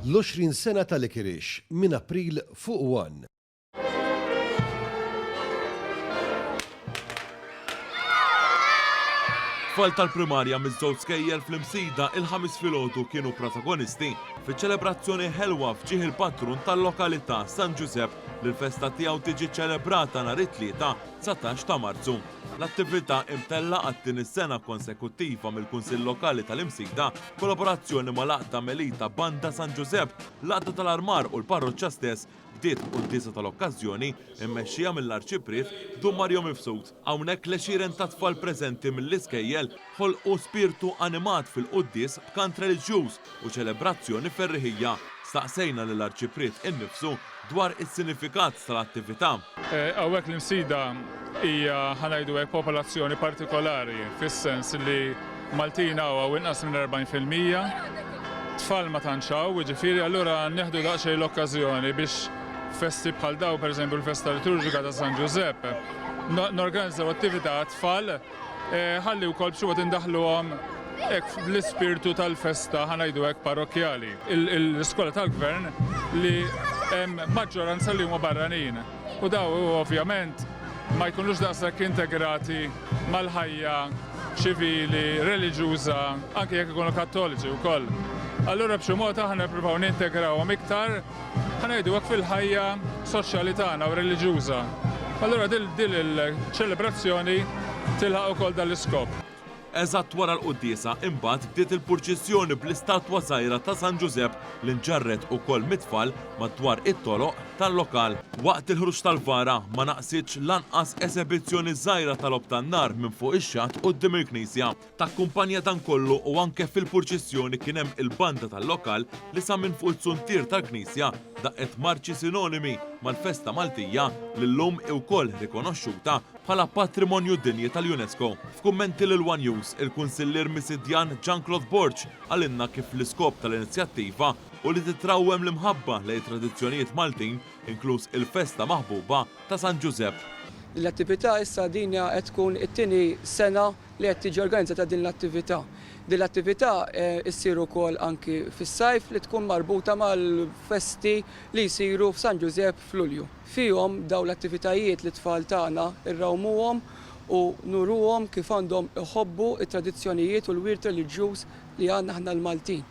l-20 sena tal-Ikirix minn April fuq 1. Tfal tal-primarja miż-żewġ skejjel fl-imsida il-ħamis filgħodu kienu protagonisti fiċ-ċelebrazzjoni ħelwa fġieħ il-patrun tal-lokalità San Giuseppe li l-festa tiegħu tiġi ċelebrata nhar it-tlieta 19 ta' Marzu. L-attività imtella għat-tieni sena konsekuttiva mill-Kunsill Lokali tal-Imsida kollaborazzjoni ma' laqta Melita Banda San Giuseppe, laqta tal-Armar u l-parroċċa stess bdiet qudiesa tal-okkażjoni immexxija mill-Arċipriet Dum Mario Mifsud. Hawnhekk l-għexieren ta' tfal preżenti mill-iskejjel ħolqu spirtu animat fil-quddies b'kant reliġjuż u ċelebrazzjoni ferriħija. Staqsejna lill-Arċipriet innifsu dwar is-sinifikat tal-attività. Hawnhekk l-imsida hija ħanajdu hekk popolazzjoni partikolari fis-sens li Maltina huwa inqas minn 40%, tfal ma tantxaw, jiġifieri allura neħdu daqsxejn l-okkażjoni biex festi bħal daw, pereżempju l-festa liturġika ta' San Giuseppe, norganizzaw attività tfal ħalli wkoll b'xi indaħluhom hekk l-ispirtu tal-festa ħanajdu hekk parrokjali. L-iskola tal-gvern li hemm maġġoranza li huma barranin u daw ovvjament ma jkunux daqshekk integrati mal-ħajja ċivili, reliġjuża, anke jekk ikunu kattoliċi wkoll. Allura b'xi mod aħna nippruvaw nintegrawhom iktar ħanajdu hekk fil-ħajja soċjali tagħna u reliġjuża. Allura din il-ċelebrazzjoni tilħaq ukoll dal-iskop. Eżatt wara l-quddiesa imbagħad bdiet il-purċissjoni bl-istatwa żgħira ta' San Giuseppe li nġarret ukoll mit-tfal madwar it-toroq tal-lokal. Waqt il-ħruġ tal-vara ma naqsitx lanqas esebizzjoni żgħira tal-lob tan-nar minn fuq ix-xatt quddiem il-Knisja. Takkumpanja dan kollu u anke fil-purċissjoni kien hemm il-banda tal-lokal li sa minn fuq il-suntir tal-Knisja daqqet marċi sinonimi mal-festa Maltija li llum wkoll rikonoxxuta bħala patrimonju dinji tal-UNESCO. F'kummenti lil One News, il-Kunsillier Misidjan Jean-Claude Borch għalinna kif l-iskop tal-inizjattiva u li titrawwem l-imħabba lejn tradizzjonijiet Maltin, inkluż il-festa maħbuba ta' San Giuseppe. L-attività issa dinja qed tkun it-tieni sena li qed tiġi organizzata din l-attività. Din l-attività issir ukoll anki fis-sajf li tkun marbuta mal-festi li jsiru f'San Giuseppe f'Lulju. Fihom dawn l-attivitajiet li tfal tagħna irrawmuhom u nuruhom kif għandhom iħobbu it-tradizzjonijiet u l-wirt reliġjuż li għandna aħna l-Maltin.